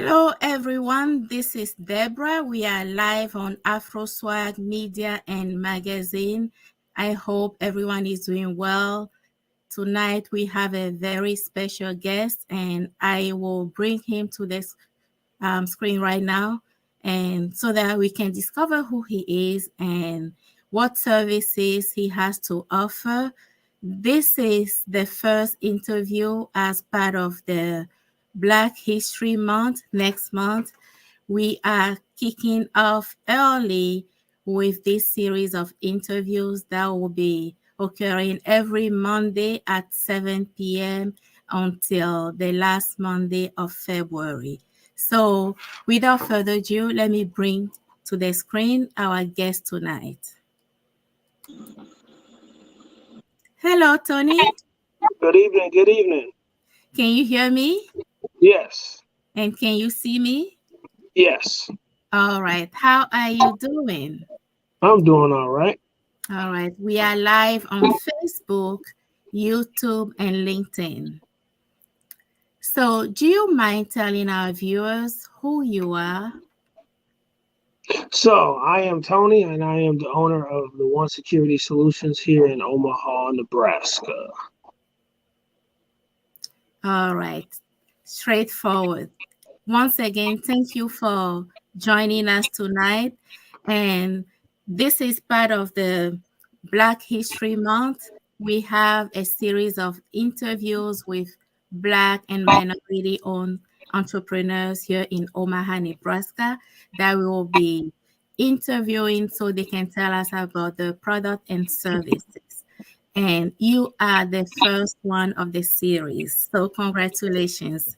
Hello, everyone. This is Deborah. We are live on AfroSwag Media and Magazine. I hope everyone is doing well. Tonight, we have a very special guest, and I will bring him to this screen right now, and so that we can discover who he is and what services he has to offer. This is the first interview as part of the Black History Month next month. We are kicking off early with this series of interviews that will be occurring every Monday at 7 p.m. until the last Monday of February. So without further ado, let me bring to the screen our guest tonight. Hello, Tony. Good evening. Good evening. Can you hear me? Yes. And can you see me? Yes. All right. How are you doing? I'm doing all right. All right. We are live on Facebook, YouTube, and LinkedIn. So, do you mind telling our viewers who you are? So I am Tony, and I am the owner of the One Security Solutions here in Omaha, Nebraska. All right. Straightforward. Once again, thank you for joining us tonight. And this is part of the Black History Month. We have a series of interviews with Black and minority owned entrepreneurs here in Omaha, Nebraska, that we will be interviewing so they can tell us about the product and services. And you are the first one of the series. So, congratulations.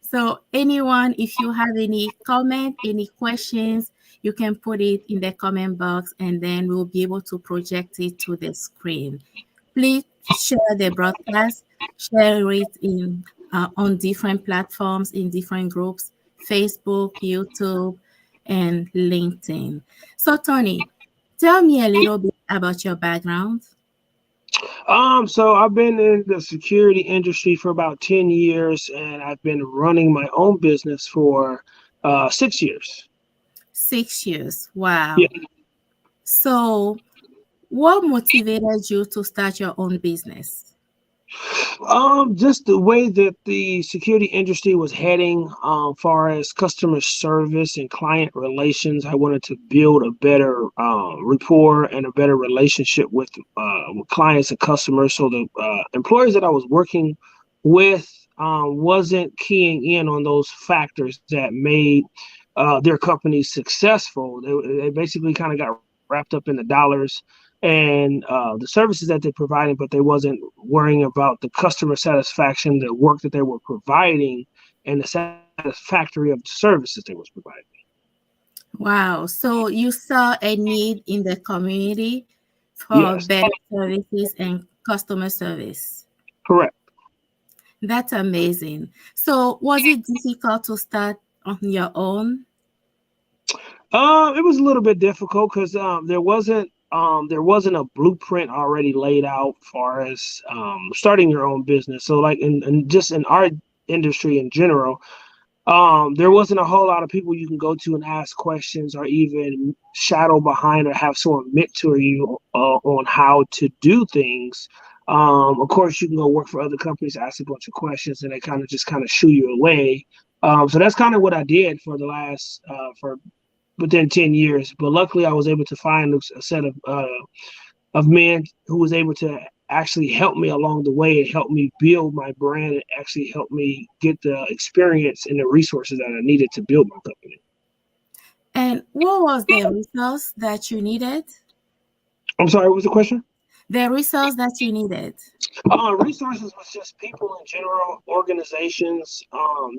So anyone, if you have any comment, any questions, you can put it in the comment box and then we'll be able to project it to the screen. Please share the broadcast, share it in on different platforms, in different groups, Facebook, YouTube, and LinkedIn. So Tony, tell me a little bit about your background. So I've been in the security industry for about 10 years, and I've been running my own business for 6 years. 6 years. Wow. Yeah. So what motivated you to start your own business? Just the way that the security industry was heading, far as customer service and client relations, I wanted to build a better rapport and a better relationship with clients and customers. So the employers that I was working with wasn't keying in on those factors that made their companies successful. They basically kind of got wrapped up in the dollars and the services that they're providing, but they wasn't worrying about the customer satisfaction, the work that they were providing, and the satisfactory of the services they was providing. Wow. So you saw a need in the community for Yes, better services and customer service. correct. That's amazing. So was it difficult to start on your own? It was a little bit difficult because there wasn't a blueprint already laid out far as starting your own business. So like in just in our industry in general, there wasn't a whole lot of people you can go to and ask questions or even shadow behind or have someone mentor you on how to do things. Of course, you can go work for other companies, ask a bunch of questions, and they kind of shoo you away. So that's kind of what I did for the last for within 10 years. But luckily, I was able to find a set of men who was able to actually help me along the way and help me build my brand and actually help me get the experience and the resources that I needed to build my company. And what was the resource that you needed? I'm sorry, what was the question? The resource that you needed. Resources was just people in general, organizations,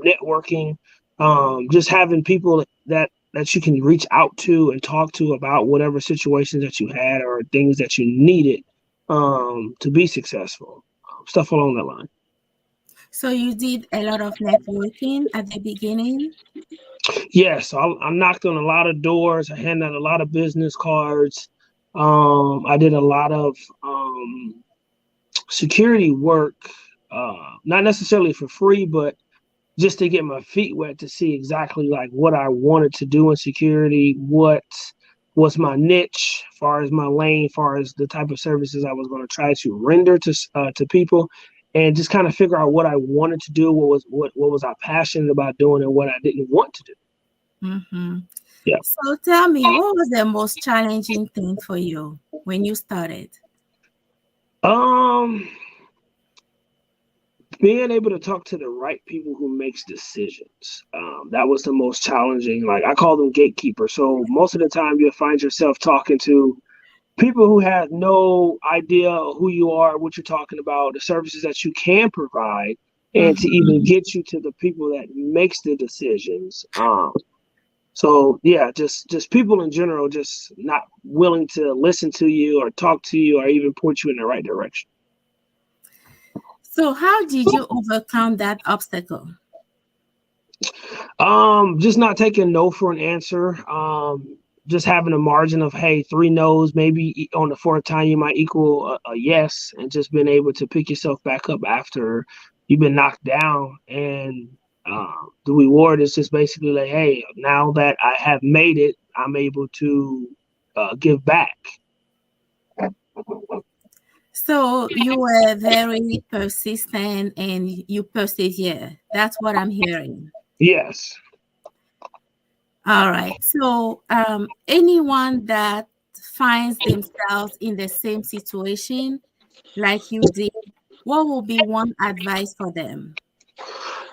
networking, just having people that you can reach out to and talk to about whatever situations that you had or things that you needed to be successful, stuff along that line. So you did a lot of networking at the beginning? Yes, I knocked on a lot of doors. I handed out a lot of business cards. I did a lot of security work, not necessarily for free, but just to get my feet wet to see exactly like what I wanted to do in security, what was my niche, as far as my lane, as far as the type of services I was going to try to render to people, and just kind of figure out what I wanted to do, what was I passionate about doing, and what I didn't want to do. Mm-hmm. Yeah. So tell me, what was the most challenging thing for you when you started? Um, being able to talk to the right people who makes decisions. That was the most challenging. Like I call them gatekeepers. So most of the time you'll find yourself talking to people who have no idea who you are, what you're talking about, the services that you can provide, and to even Mm-hmm. get you to the people that makes the decisions. So yeah, just people in general, just not willing to listen to you or talk to you or even point you in the right direction. So how did you overcome that obstacle? Just not taking no for an answer. Just having a margin of hey, three no's, maybe on the fourth time you might equal a yes, and just being able to pick yourself back up after you've been knocked down. And the reward is just basically like, hey, now that I have made it, I'm able to give back. So you were very persistent and you persevere. That's what I'm hearing. Yes. All right. So anyone that finds themselves in the same situation like you did, what will be one advice for them?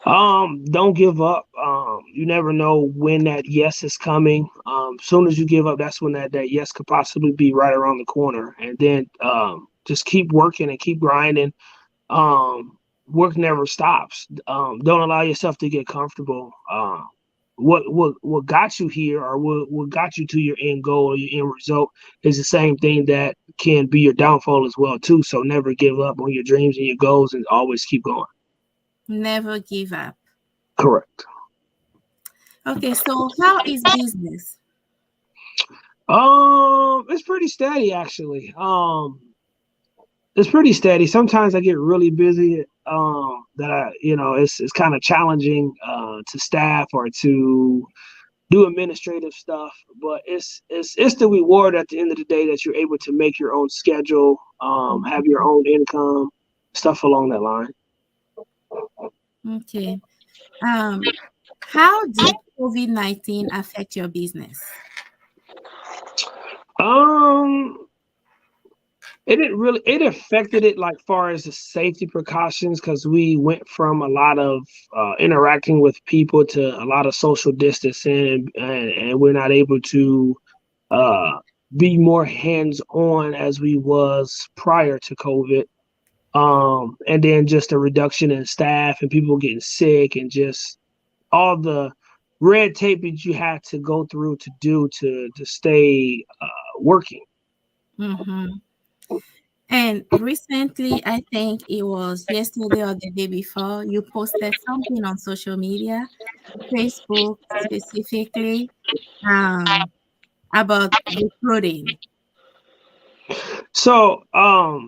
Don't give up. You never know when that yes is coming. Soon as you give up, that's when that yes could possibly be right around the corner. And then just keep working and keep grinding. Work never stops. Don't allow yourself to get comfortable. What got you here, or what got you to your end goal or your end result, is the same thing that can be your downfall as well too. So never give up on your dreams and your goals, and always keep going. Never give up. Correct. Okay, so how is business? It's pretty steady actually. It's pretty steady. Sometimes I get really busy. That it's kind of challenging to staff or to do administrative stuff. But it's the reward at the end of the day that you're able to make your own schedule, have your own income, stuff along that line. Okay. Um, how did COVID-19 affect your business? Um, it affected it like far as the safety precautions, because we went from a lot of interacting with people to a lot of social distancing, and we're not able to uh be more hands on as we was prior to COVID. And then just a reduction in staff and people getting sick, and just all the red tape that you had to go through to do to stay working. Mm-hmm. And recently, I think it was yesterday or the day before, you posted something on social media, Facebook specifically, um, about recruiting. So, as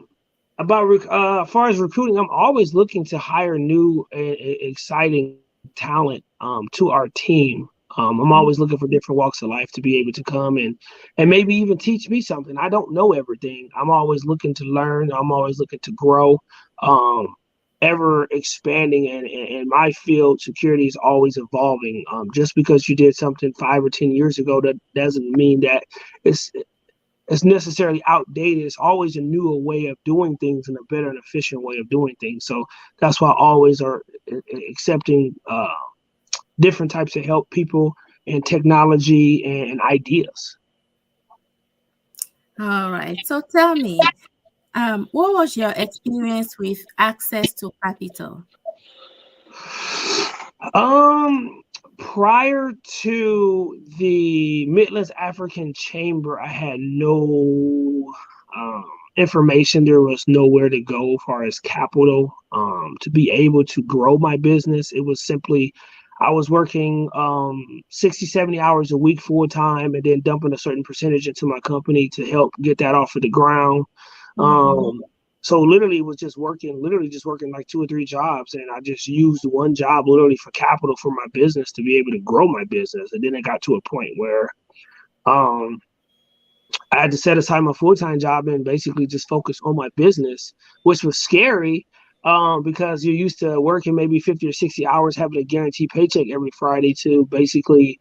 far as recruiting, I'm always looking to hire new and exciting talent to our team. I'm always looking for different walks of life to be able to come and maybe even teach me something. I don't know everything. I'm always looking to learn. I'm always looking to grow. Um, Ever expanding, and my field, security, is always evolving. Just because you did something 5 or 10 years ago, that doesn't mean that it's it's necessarily outdated. It's always a newer way of doing things and a better and efficient way of doing things. So that's why I always are accepting different types of help, people, and technology and ideas. All right. So tell me, what was your experience with access to capital? Um, Prior to the Midlands African Chamber, I had no um, information. There was nowhere to go as far as capital to be able to grow my business. It was simply I was working 60, 70 hours a week full time, and then dumping a certain percentage into my company to help get that off of the ground. Mm-hmm. Um, So literally was just working, literally just working like 2 or 3 jobs, and I just used one job literally for capital for my business to be able to grow my business. And then it got to a point where um I had to set aside my full-time job and basically just focus on my business, which was scary, because you're used to working maybe 50 or 60 hours, having a guaranteed paycheck every Friday, to basically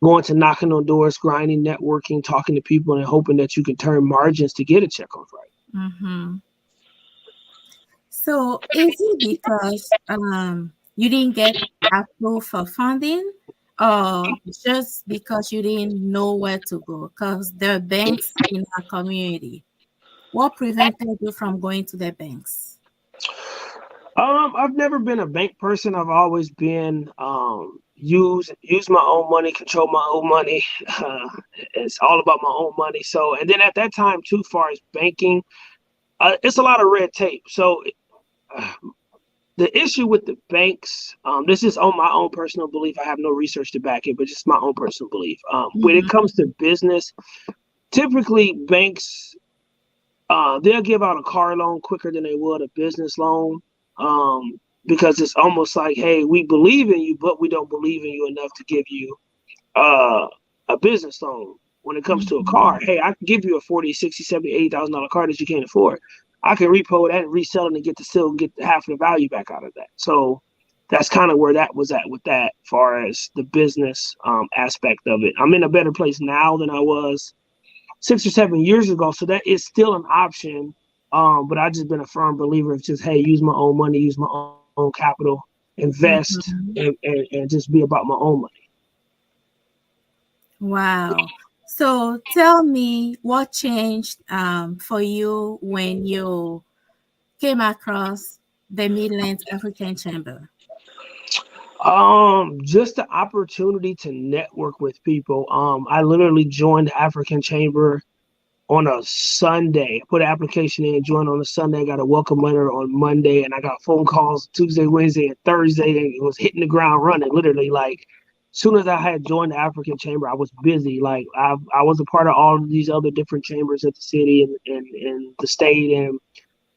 going to knocking on doors, grinding, networking, talking to people, and hoping that you can turn margins to get a check on Friday. Mm-hmm. So is it because you didn't get approved for funding, or just because you didn't know where to go? Because there are banks in our community. What prevented you from going to the banks? I've never been a bank person. I've always been use my own money, control my own money. Uh, it's all about my own money. So, and then at that time too, far as banking, it's a lot of red tape. So uh, the issue with the banks, this is on my own personal belief. I have no research to back it, but just my own personal belief. When it Mm-hmm. comes to business, typically banks, they'll give out a car loan quicker than they would a business loan, because it's almost like, hey, we believe in you, but we don't believe in you enough to give you uh, a business loan. When it comes to a car, hey, I can give you a 40, 60, 70, $80,000 car that you can't afford. I can repo that and resell it and get to still get half of the value back out of that. So that's kind of where that was at with that, far as the business aspect of it. I'm in a better place now than I was 6 or 7 years ago. So that is still an option. But I just been a firm believer of just, hey, use my own money, use my own capital, invest, Mm-hmm. and just be about my own money. Wow. So tell me what changed for you when you came across the Midlands African Chamber. Just the opportunity to network with people. I literally joined the African Chamber on a Sunday. I put an application in, joined on a Sunday, got a welcome letter on Monday, and I got phone calls Tuesday, Wednesday, and Thursday, and it was hitting the ground running. Literally, like, as soon as I had joined the African Chamber, I was busy. Like, I was a part of all of these other different chambers at the city and the state, and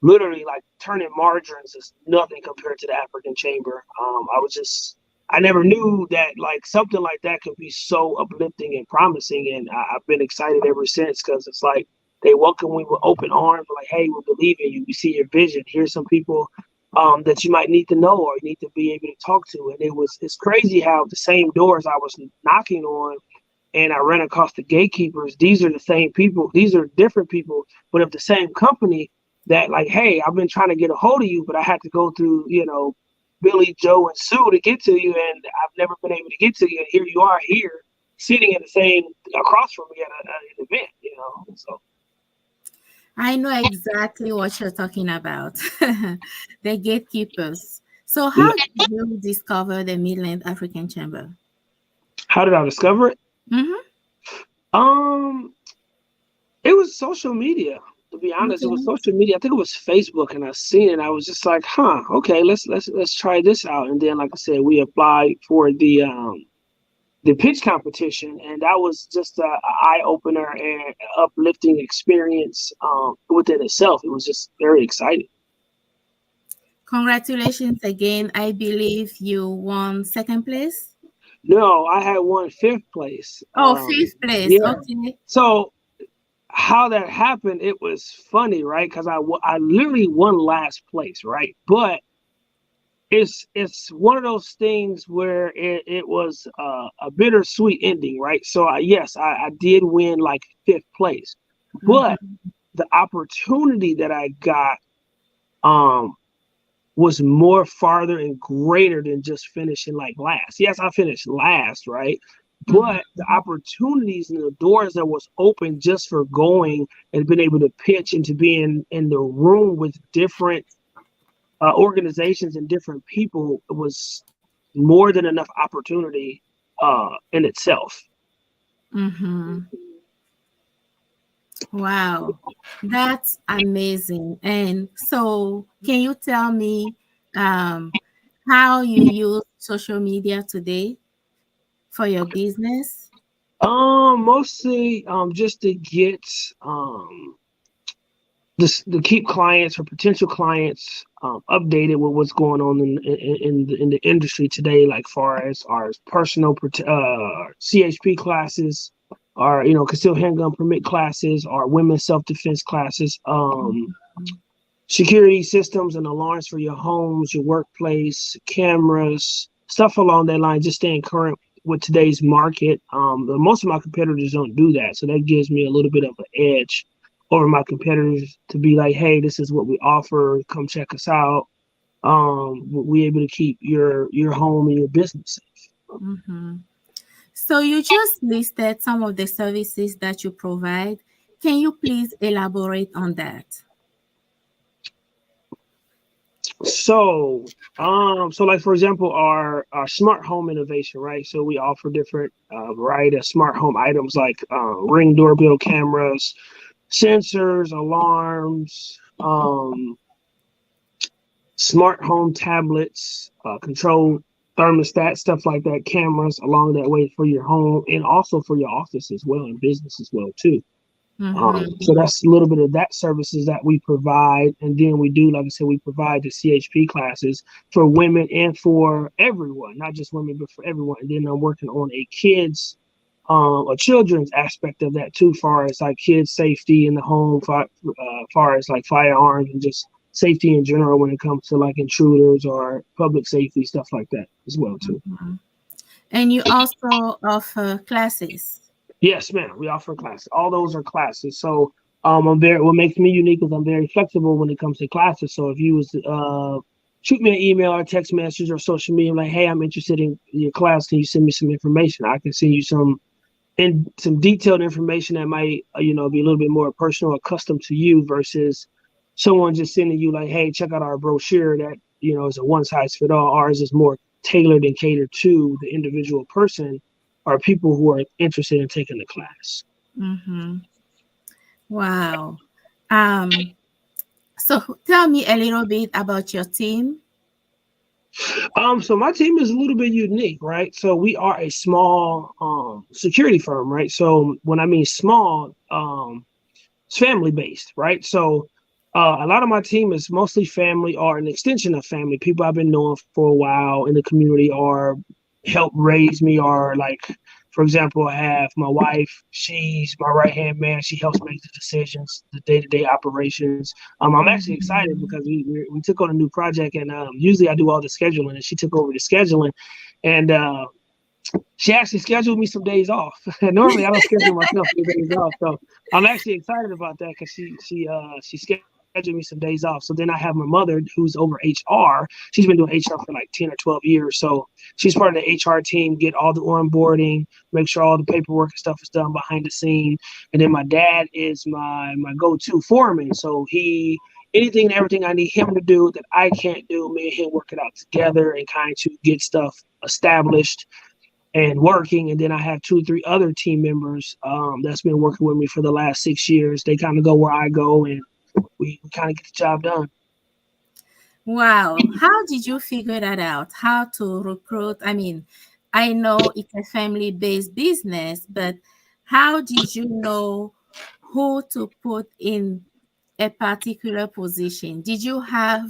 literally, like, turning margarines is nothing compared to the African Chamber. I never knew that like something like that could be so uplifting and promising, and I've been excited ever since, because it's like they welcome me with open arms, like, hey, we believe in you, we see your vision. Here's some people that you might need to know or need to be able to talk to. And it's crazy how the same doors I was knocking on and I ran across the gatekeepers. These are the same people. These are different people, but of the same company, that like, hey, I've been trying to get a hold of you, but I had to go through, Billy, Joe, and Sue to get to you, and I've never been able to get to you. And here you are here, sitting in the same across from me at an event, So I know exactly what you're talking about. The gatekeepers. So yeah. how did you discover the Midland African Chamber? How did I discover it? Mm-hmm. Um, it was social media. To be honest, it was Okay. social media. I think it was Facebook, and I seen it. I was just like, huh, okay, let's try this out. And then, like I said, we applied for the pitch competition, and that was just a eye opener and uplifting experience within itself. It was just very exciting. Congratulations again. I believe you won second place. No, I had won fifth place. Oh, fifth place. Yeah. Okay. So how that happened, it was funny, right? Because I literally won last place, right? But it's one of those things where it was a bittersweet ending, right? So yes, I did win like fifth place, but Mm-hmm. the opportunity that I got um was more farther and greater than just finishing like last. Yes, I finished last, right? But the Mm-hmm. opportunities and the doors that was open just for going and being able to pitch and to be in the room with different organizations and different people was more than enough opportunity in itself. Mm-hmm. Wow, that's amazing. And so, can you tell me um, how you use social media today for your business? Mostly just to get um this to keep clients or potential clients updated with what's going on in the industry today, like far as our personal CHP classes, our concealed handgun permit classes, our women's self defense classes, Mhm. security systems and alarms for your homes, your workplace, cameras, stuff along that line. Just staying current with today's market. But most of my competitors don't do that, so that gives me a little bit of an edge over my competitors to be like, hey, this is what we offer. Come check us out. We able to keep your home and your business safe. Mhm. So you just listed some of the services that you provide. Can you please elaborate on that? So like for example, our smart home innovation, right? So we offer different variety of smart home items like Ring doorbell cameras, sensors, alarms, smart home tablets, control thermostat, stuff like that, cameras along that way for your home and also for your office as well and business as well too. So Mm-hmm. that's a little bit of that services that we provide, and then we do, like I said, we provide the CHP classes for women and for everyone, not just women, but for everyone. And then I'm working on a children's aspect of that too, far as like kids' safety in the home, far as like firearms and just safety in general when it comes to like intruders or public safety stuff like that as well too. Mm-hmm. And you also offer classes. Yes, ma'am. We offer classes. All those are classes. So I'm very. What makes me unique is I'm very flexible when it comes to classes. So if you was shoot me an email or text message or social media like, hey, I'm interested in your class. Can you send me some information? I can send you some detailed information that might be a little bit more personal or custom to you versus someone just sending you like, hey, check out our brochure that is a one size fit all. Ours is more tailored and catered to the individual person or people who are interested in taking the class. Mm-hmm. Wow. Um, so tell me a little bit about your team. So my team is a little bit unique, right? So we are a small security firm, right? So when I mean small, it's family based, right? So a lot of my team is mostly family or an extension of family. People I've been knowing for a while in the community or help raise me or like, for example, I have my wife. She's my right hand man. She helps make the decisions, the day to day operations. I'm actually excited because Mhm. we took on a new project and usually I do all the scheduling and she took over the scheduling and she actually scheduled me some days off. Normally, I don't schedule myself any days off, so I'm actually excited about that because she scheduled me some days off. So then I have my mother who's over HR. She's been doing HR for like 10 or 12 years, so she's part of the HR team. Get all the onboarding, make sure all the paperwork and stuff is done behind the scene, and then my dad is my go-to foreman. So he anything and everything I need him to do that I can't do, me and him work it out together and kind of get stuff established and working. And then I have 2 or 3 other team members that's been working with me for the last 6 years. They kind of go where I go, and we kind of get the job done. Wow. How did you figure that out? How to recruit? I mean, I know it's a family based business, but how did you know who to put in a particular position? Did you have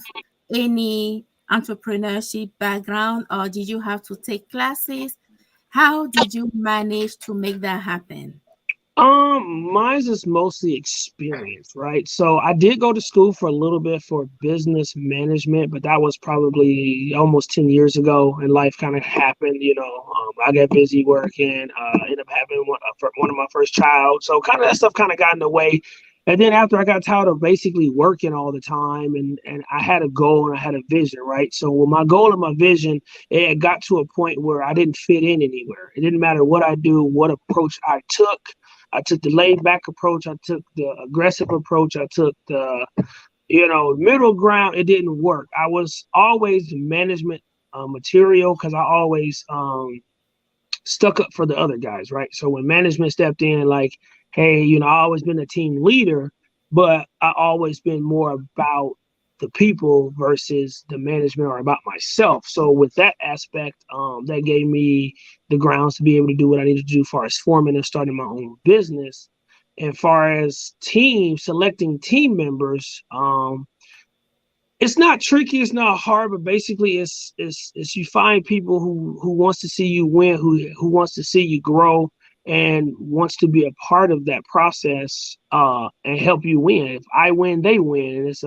any entrepreneurship background or did you have to take classes? How did you manage to make that happen? Mine's is mostly experience, right? So I did go to school for a little bit for business management, but that was probably almost 10 years ago, and life kind of happened. I got busy working, ended up having one of my first child. So kind of that stuff kind of got in the way. And then after I got tired of basically working all the time and I had a goal and I had a vision, right? So with my goal and my vision, it got to a point where I didn't fit in anywhere. It didn't matter what I do, what approach I took. I took the laid back approach. I took the aggressive approach. I took the, middle ground. It didn't work. I was always management material because I always stuck up for the other guys, right? So when management stepped in, like, hey, I always been a team leader, but I always been more about the people versus the management or about myself. So with that aspect, that gave me the grounds to be able to do what I need to do as far as forming and starting my own business. And far as selecting team members, it's not tricky, it's not hard, but basically it's you find people who wants to see you win, who wants to see you grow and wants to be a part of that process and help you win. If I win, they win. And it's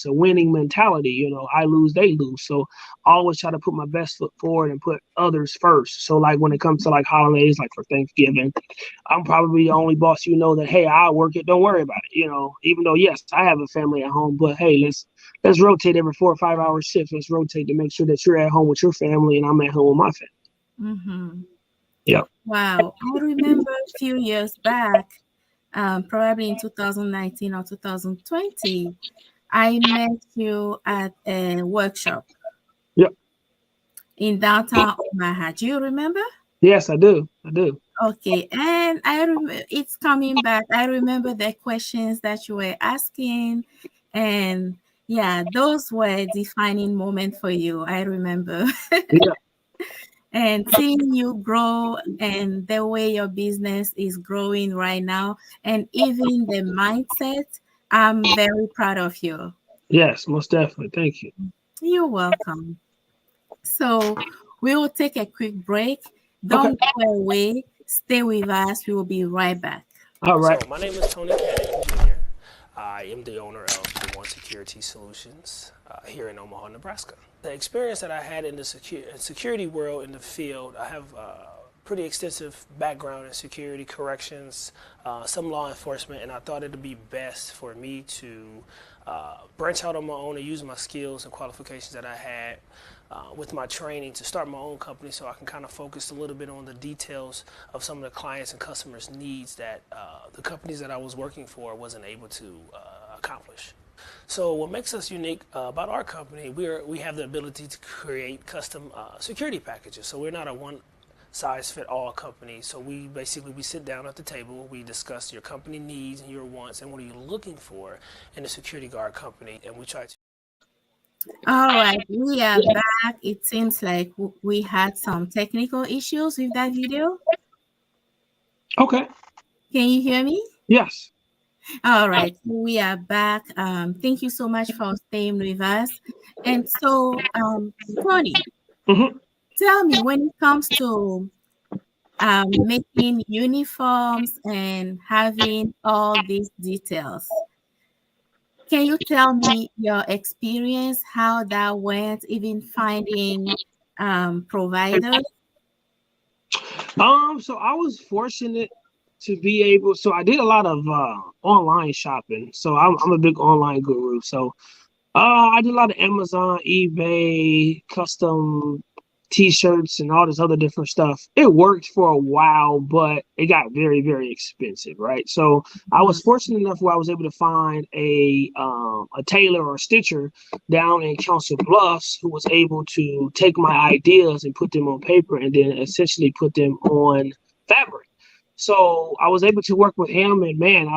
a winning mentality, I lose, they lose. So I always try to put my best foot forward and put others first. So like when it comes to like holidays, like for Thanksgiving, I'm probably the only boss that, hey, I'll work it, don't worry about it. Even though yes, I have a family at home, but hey, let's rotate every 4 or 5 hour shifts. Let's rotate to make sure that you're at home with your family and I'm at home with my family. Mm-hmm. Yeah. Wow. I remember a few years back, probably in 2019 or 2020, I met you at a workshop Yep. in downtown Omaha. Do you remember? Yes, I do. I do. Okay, and it's coming back. I remember the questions that you were asking, and yeah, those were defining moment for you. I remember. Yeah. And seeing you grow and the way your business is growing right now, and even the mindset, I'm very proud of you. Yes, most definitely. Thank you. You're welcome. So we will take a quick break. Okay. Don't go away. Stay with us. We will be right back. All right. So my name is Tony Cannon Jr. I am the owner of the One Security Solutions here in Omaha, Nebraska. The experience that I had in the security world in the field, I have pretty extensive background in security, corrections, some law enforcement, and I thought it would be best for me to branch out on my own and use my skills and qualifications that I had with my training to start my own company, so I can kind of focus a little bit on the details of some of the clients and customers' needs that the companies that I was working for wasn't able to accomplish. So what makes us unique about our company, we have the ability to create custom security packages. So we're not a one-size-fit-all company. So we sit down at the table, we discuss your company needs and your wants and what are you looking for in a security guard company, and we try to. All right, we are back. It seems like we had some technical issues with that video. Okay. Can you hear me? Yes. All right, we are back. Thank you so much for staying with us. And so, Tony, Mm-hmm. tell me, when it comes to making uniforms and having all these details, can you tell me your experience, how that went, even finding providers? So I was fortunate to be able. So I did a lot of online shopping. So I'm a big online guru. So I did a lot of Amazon, eBay, custom T-shirts, and all this other different stuff. It worked for a while, but it got very, very expensive, right? So I was fortunate enough where I was able to find a tailor or a stitcher down in Council Bluffs who was able to take my ideas and put them on paper and then essentially put them on fabric. So I was able to work with him, and man,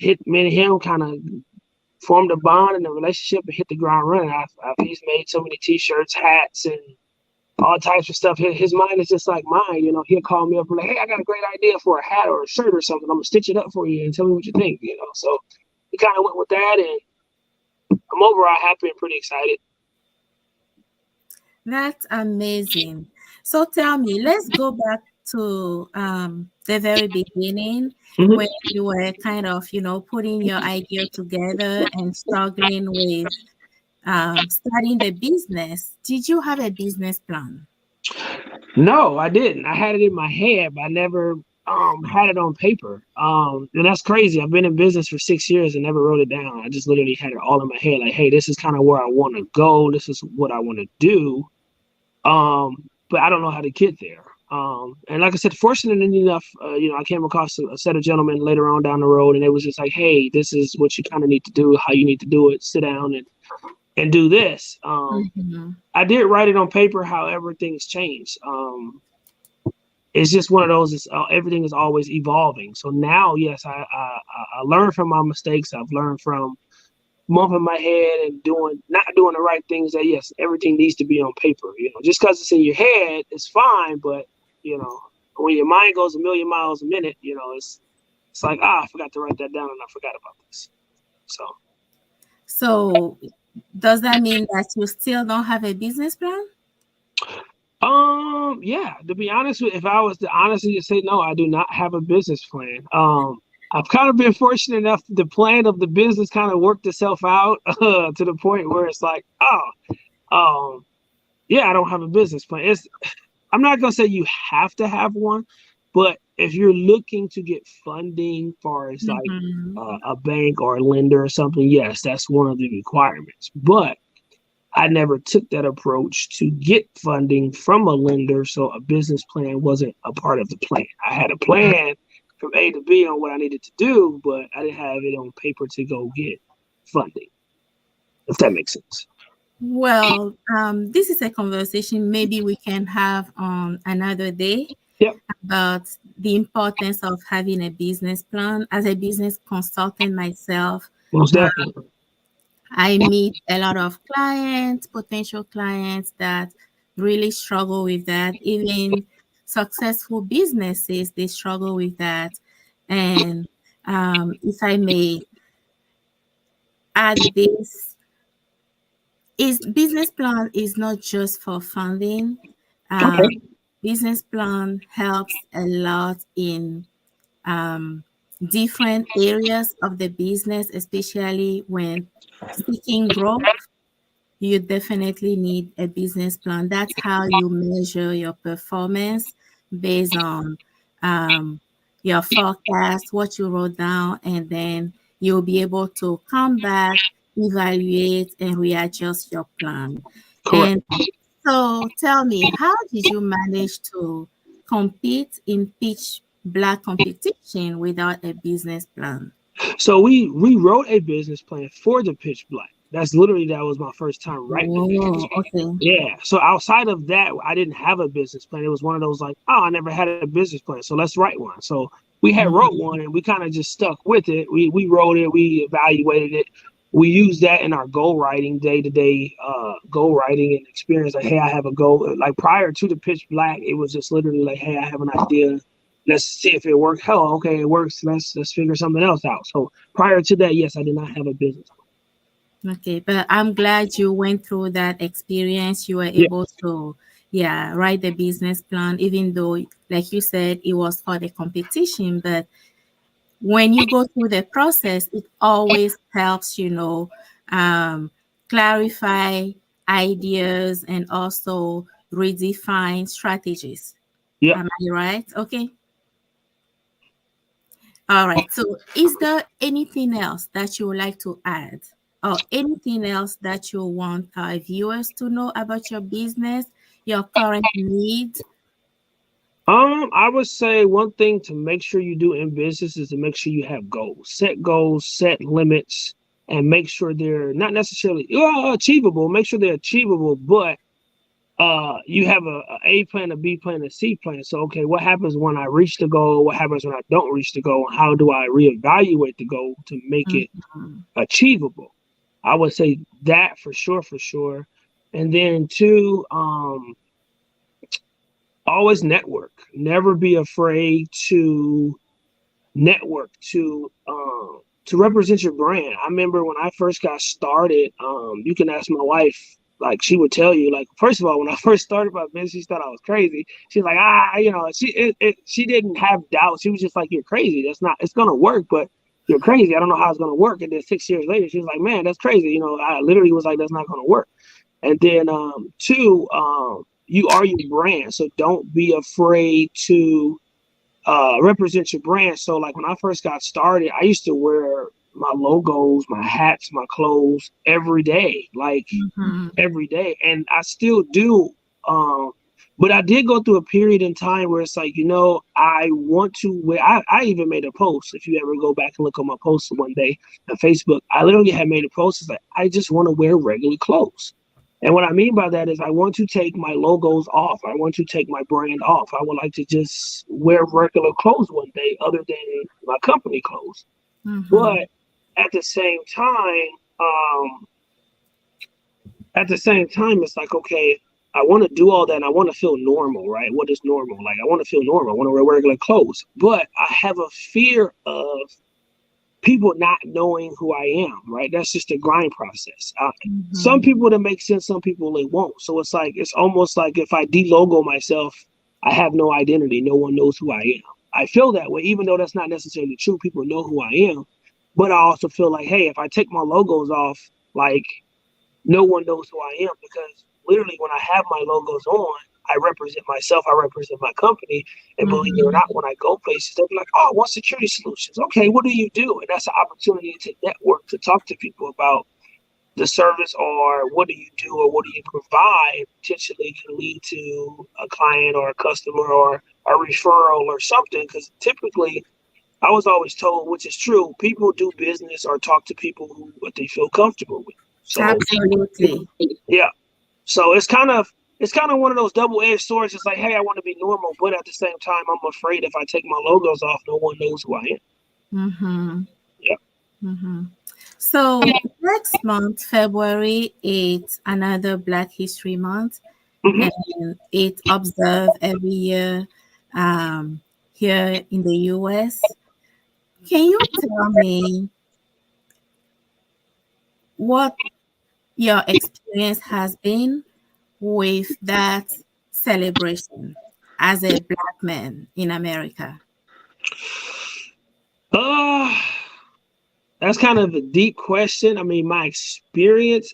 me and him kind of formed a bond and a relationship and hit the ground running. He's made so many T-shirts, hats, and all types of stuff. His mind is just like mine. He'll call me up and like, hey, I got a great idea for a hat or a shirt or something. I'm gonna stitch it up for you and tell me what you think. So we kind of went with that, and I'm overall happy and pretty excited. That's amazing. So tell me, let's go back to the very beginning when you were kind of, putting your idea together and struggling with starting the business. Did you have a business plan? No, I didn't. I had it in my head, but I never had it on paper. And that's crazy. I've been in business for 6 years and never wrote it down. I just literally had it all in my head. Like, hey, this is kind of where I want to go. This is what I want to do. But I don't know how to get there. And like I said, fortunate enough, I came across a set of gentlemen later on down the road, and it was just like, hey, this is what you kind of need to do, how you need to do it. Sit down and do this. I did write it on paper, however, things change. It's just one of those. Everything is always evolving. So now, yes, I learned from my mistakes. I've learned from bumping my head and not doing the right things. That yes, everything needs to be on paper. Just because it's in your head, it's fine. But when your mind goes a million miles a minute, it's it's like, I forgot to write that down and I forgot about this. So does that mean that you still don't have a business plan? Yeah, to be honest if I was to honestly say no, I do not have a business plan. I've kind of been fortunate enough the plan of the business kind of worked itself out to the point where it's like, yeah, I don't have a business plan. I'm not gonna say you have to have one, but if you're looking to get funding for as like Mm-hmm. a bank or a lender or something, yes, that's one of the requirements. But I never took that approach to get funding from a lender, so a business plan wasn't a part of the plan. I had a plan from A to B on what I needed to do, but I didn't have it on paper to go get funding, if that makes sense. Well, this is a conversation maybe we can have on another day Yep, about the importance of having a business plan. As a business consultant myself, most definitely. I meet a lot of clients, potential clients that really struggle with that. Even successful businesses, they struggle with that. And if I may add this, is business plan is not just for funding. Um, Okay. business plan helps a lot in um, different areas of the business, especially when seeking growth. You definitely need a business plan. That's how you measure your performance based on um, your forecast, what you wrote down, and then you'll be able to come back, evaluate, and readjust your plan. Correct. And so tell me, how did you manage to compete in pitch black competition without a business plan? So we wrote a business plan for the Pitch Black. That was my first time writing a business Oh, plan. okay. Yeah. So outside of that, I didn't have a business plan. It was one of those like, I never had a business plan, so let's write one. So we had wrote Mhm. one and we kind of just stuck with it. We wrote it, we evaluated it. We used that in our goal writing, day to day goal writing and experience. Like, hey, I have a goal. Like prior to the Pitch Black, it was just literally like, hey, I have an idea. Let's see if it works. Hell, okay, it works. Let's figure something else out. So prior to that, yes, I did not have a business. Okay, but I'm glad you went through that experience. You were Yeah, able to, yeah, write the business plan, even though, like you said, it was for the competition. But when you go through the process, it always helps, clarify ideas and also redefine strategies. yeah. Am I right? Okay. All right. So, is there anything else that you would like to add, or anything else that you want our viewers to know about your business, your current needs? I would say one thing to make sure you do in business is to make sure you have goals, set limits, and make sure they're not necessarily achievable. Make sure they're achievable, but you have a plan, a B plan, a C plan. So okay, what happens when I reach the goal? What happens when I don't reach the goal? How do I reevaluate the goal to make it Mhm. achievable? I would say that for sure, for sure. And then two, always network. Never be afraid to network to represent your brand. I remember when I first got started, you can ask my wife, like she would tell you, like, first of all, when I first started my business, she thought I was crazy. She's like, she didn't have doubts. She was just like, you're crazy. It's gonna work, but you're crazy. I don't know how it's gonna work. And then 6 years later, she was like, man, that's crazy. I literally was like, that's not gonna work. And then two, you are your brand. So don't be afraid to represent your brand. So like when I first got started, I used to wear my logos, my hats, my clothes every day, like Mhm. every day. And I still do. Um, but I did go through a period in time where it's like, I want to wear, I even made a post. If you ever go back and look at my posts one day on Facebook, I literally had made a post. It's like, I just want to wear regular clothes. And what I mean by that is I want to take my logos off. I want to take my brand off. I would like to just wear regular clothes one day other than my company clothes. Mhm. But at the same time, um, it's like, okay, I want to do all that and I want to feel normal, right? What is normal? Like, I want to feel normal. I want to wear regular clothes, but I have a fear of people not knowing who I am, right? That's just a grind process. Some Mhm. people that make sense, some people it won't. So it's like, it's almost like if I de-logo myself, I have no identity. No one knows who I am. I feel that way, even though that's not necessarily true. People know who I am. But I also feel like, hey, if I take my logos off, like, no one knows who I am, because literally when I have my logos on, I represent myself, I represent my company. And believe it or Mhm. not, when I go places, they'll be like, oh, what security solutions? Okay, what do you do? And that's an opportunity to network, to talk to people about the service, or what do you do, or what do you provide, potentially can lead to a client or a customer or a referral or something. Because typically, I was always told, which is true, people do business or talk to people who what they feel comfortable with. So Absolutely. yeah, so it's kind of one of those double-edged swords. It's like, hey, I want to be normal, but at the same time, I'm afraid if I take my logos off, no one knows who I am. Mm-hmm. Yeah. Mm-hmm. So next month, February 8th, another Black History Month, Hmm. and it's observed every year here in the US. Can you tell me what your experience has been with that celebration as a Black man in America? Uh, that's kind of a deep question. I mean, my experience,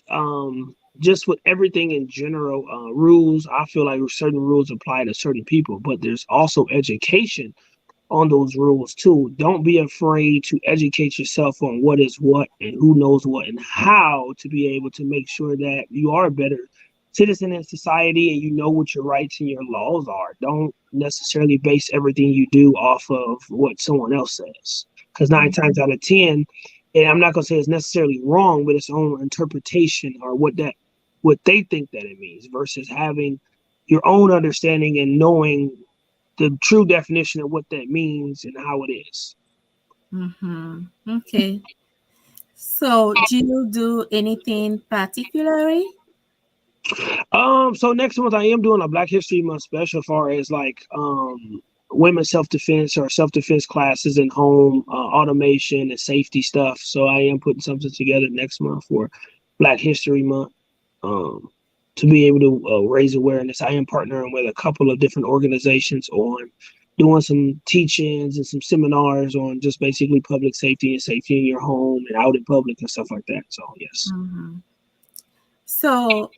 just with everything in general, rules, I feel like certain rules apply to certain people, but there's also education on those rules too. Don't be afraid to educate yourself on what is what and who knows what and how to be able to make sure that you are a better citizen in society and you know what your rights and your laws are. Don't necessarily base everything you do off of what someone else says. Because nine times out of 10, and I'm not going to say it's necessarily wrong, but it's own interpretation or what they think that it means versus having your own understanding and knowing the true definition of what that means and how it is. Mm-hmm. Okay. So, do you do anything particularly? So next month I am doing a Black History Month special, as far as like women's self defense or self defense classes in home automation and safety stuff. So I am putting something together next month for Black History Month. Um, to be able to raise awareness, I am partnering with a couple of different organizations on doing some teachings and some seminars on just basically public safety and safety in your home and out in public and stuff like that. So yes. Mhm. So,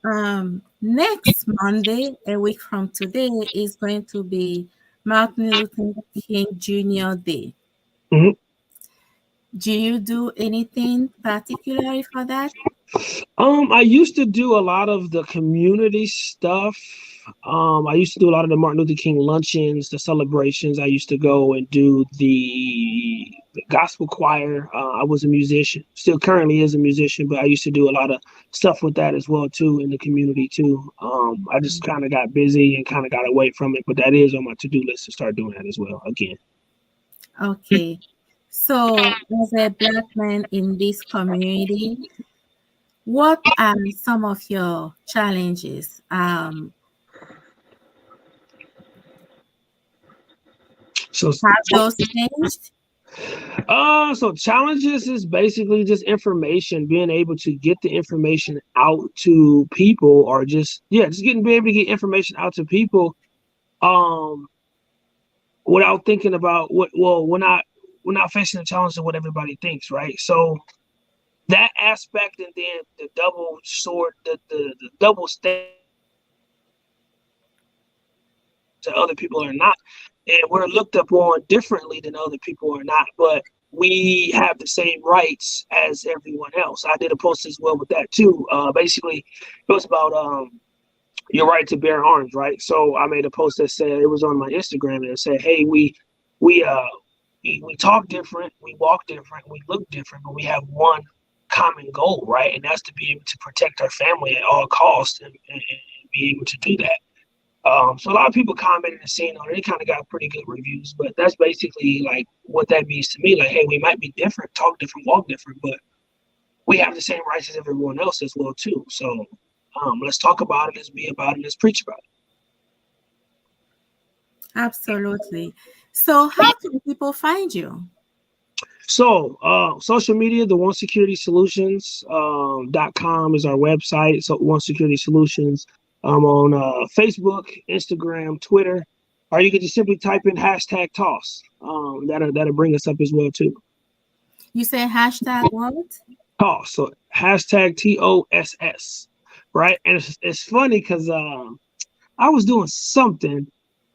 next Monday, a week from today, is going to be Martin Luther King Jr. Day. Mhm. Do you do anything particularly for that? I used to do a lot of the community stuff. I used to do a lot of the Martin Luther King luncheons, the celebrations. I used to go and do the gospel choir. I was a musician, still currently is a musician, but I used to do a lot of stuff with that as well too in the community too. I just kind of got busy and kind of got away from it, but that is on my to-do list to start doing that as well again. Okay. So, as a Black man in this community, what are some of your challenges? So Have those changed? So challenges is basically just information, being able to get the information out to people, or just just be able to get information out to people, um, without thinking about what. Well, we're not facing the challenge of what everybody thinks, right? So that aspect, and then the double sword, the double standard to other people are not, and we're looked upon differently than other people are not, but we have the same rights as everyone else. I did a post as well with that too. Basically, it was about your right to bear arms, right? So I made a post that said, it was on my Instagram, and it said, hey, we uh we talk different, we walk different, we look different, but we have one common goal, right? And that's to be able to protect our family at all costs, and be able to do that. So a lot of people commented and saying on it. It kind of got pretty good reviews, but that's basically like what that means to me. Like, hey, we might be different, talk different, walk different, but we have the same rights as everyone else as well too. So Let's talk about it. Let's be about it. Let's preach about it. Absolutely. So how can people find you? So, social media, the One Security Solutions .com is our website. So, One Security Solutions. On Facebook, Instagram, Twitter, or you can just simply type in hashtag toss. That'll bring us up as well too. You say hashtag what? Toss. So hashtag TOSS. Right, and it's funny because I was doing something.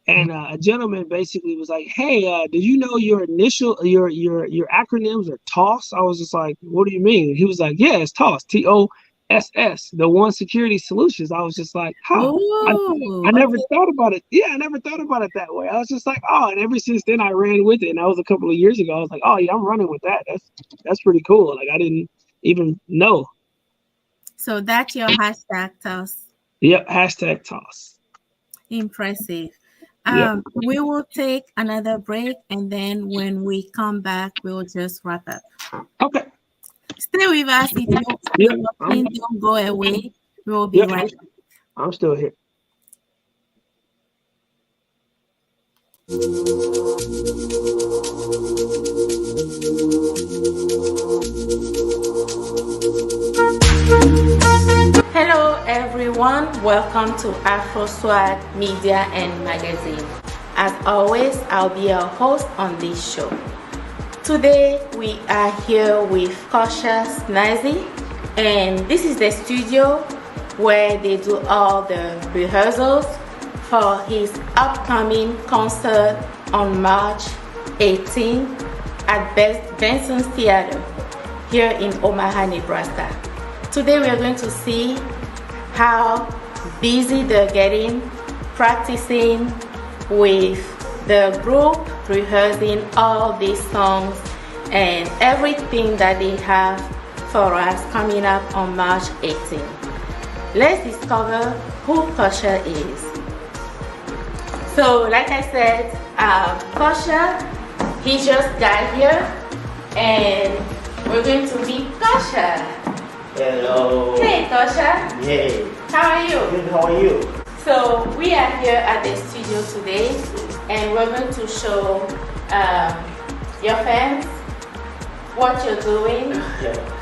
And a gentleman basically was like, "Hey, did you know your your acronyms are TOSS?" I was just like, "What do you mean?" He was like, "Yeah, it's TOSS, TOSS, the One Security Solutions." I was just like, "Huh." I, Oh, I never okay. thought about it. Yeah, I never thought about it that way. I was just like, "Oh," and ever since then I ran with it. And that was a couple of years ago. I was like, "Oh yeah, I'm running with that. That's pretty cool." Like I didn't even know. So that's your hashtag toss. Yep, hashtag TOSS. Impressive. Yep. We will take another break, and then when we come back, we'll just wrap up. Okay. Stay with us. If you're Yep. still watching, don't go away. We will be Yep. right back. I'm still here. Hello, everyone. Welcome to Afro Swag Media and Magazine. As always, I'll be your host on this show. Today, we are here with Kosha Snazi, and this is the studio where they do all the rehearsals for his upcoming concert on March 18th at Benson's Theater here in Omaha, Nebraska. Today we are going to see how busy they're getting practicing with the group, rehearsing all these songs and everything that they have for us coming up on March 18th. Let's discover who Kosha is. So like I said, Kosha, he just got here and we're going to meet Kosha. Hello. Hey Kosha. Hey. How are you? Good, how are you? So we are here at the studio today and we're going to show your fans what you're doing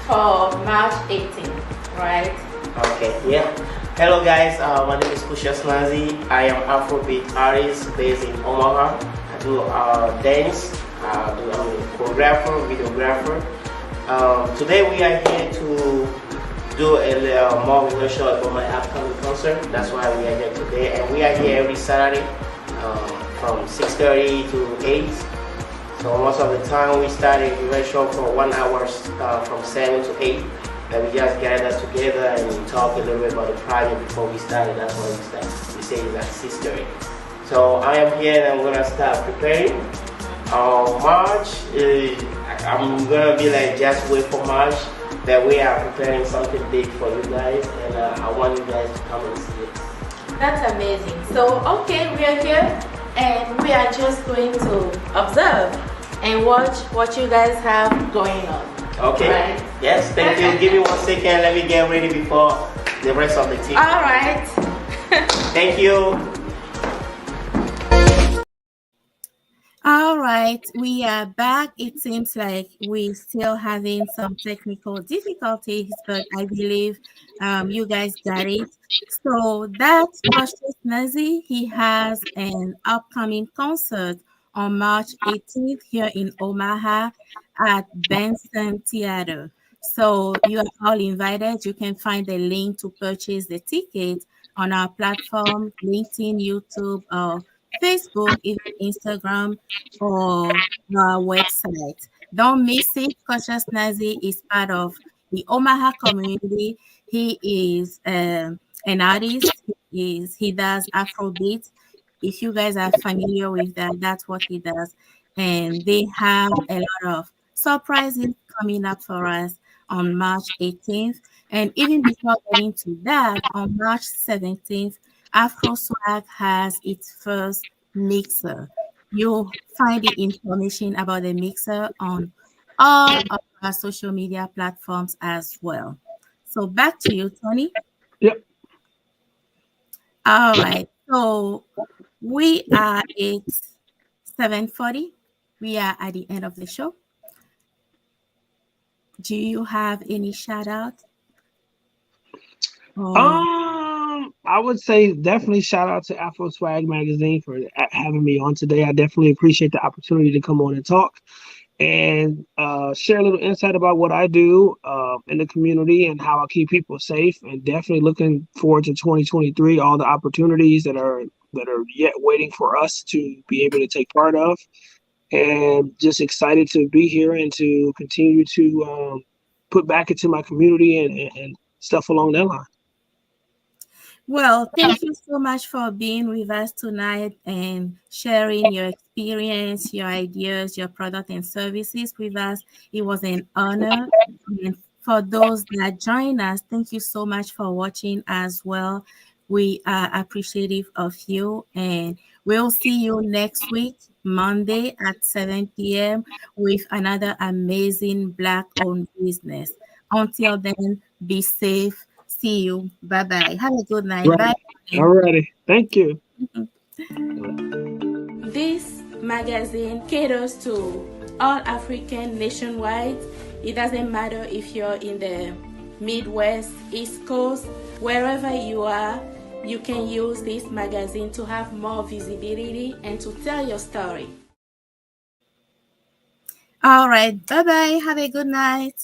for March 18th, right? Okay, yeah. Hello guys, my name is Kosha Snazi. I am Afrobeat artist based in Omaha. I do dance, I'm a choreographer, videographer. Today we are here to do a more rehearsal about my upcoming concert. That's why we are here today, and we are here every Saturday from 6:30 to 8. So most of the time we start a rehearsal for 1 hour from 7 to 8. And we just gather together and we talk a little bit about the project before we start. That's why we start. We say it's at 6:30. So I am here and I'm gonna start preparing. March, I'm gonna be like just wait for March. That we are preparing something big for you guys, and I want you guys to come and see it. That's amazing. So, okay, we are here and we are just going to observe and watch what you guys have going on. Okay. Right? Yes, thank you. Give me 1 second. Let me get ready before the rest of the team. All right. Thank you. All right, we are back. It seems like we're still having some technical difficulties, but I believe you guys got it. So that's Cautious Nazi. He has an upcoming concert on March 18th here in Omaha at Benson Theater. So you are all invited. You can find the link to purchase the ticket on our platform, LinkedIn, YouTube, or Facebook, even Instagram, or our website. Don't miss it. Conscious Nazi is part of the Omaha community. He is an artist. He does Afrobeat. If you guys are familiar with that, that's what he does. And they have a lot of surprises coming up for us on March 18th. And even before getting to that, on March 17th, Afro Swag has its first mixer. You'll find the information about the mixer on all of our social media platforms as well. So back to you, Tony. Yep. All right. So we are at 7:40. We are at the end of the show. Do you have any shout out? Oh, I would say definitely shout out to Afro Swag Magazine for having me on today. I definitely appreciate the opportunity to come on and talk and share a little insight about what I do in the community and how I keep people safe. And definitely looking forward to 2023, all the opportunities that are yet waiting for us to be able to take part of. And just excited to be here and to continue to put back into my community and stuff along that line. well, thank you so much for being with us tonight and sharing your experience, your ideas, your product and services with us. It was an honor. And for those that join us, thank you so much for watching as well. We are appreciative of you, and we'll see you next week, Monday at 7 p.m., with another amazing Black owned business. Until then, be safe. See you. Bye bye. Have a good night. Right. Bye. Alrighty. Thank you. This magazine caters to all African nationwide. It doesn't matter if you're in the Midwest, East Coast, wherever you are, you can use this magazine to have more visibility and to tell your story. All right. Bye bye. Have a good night.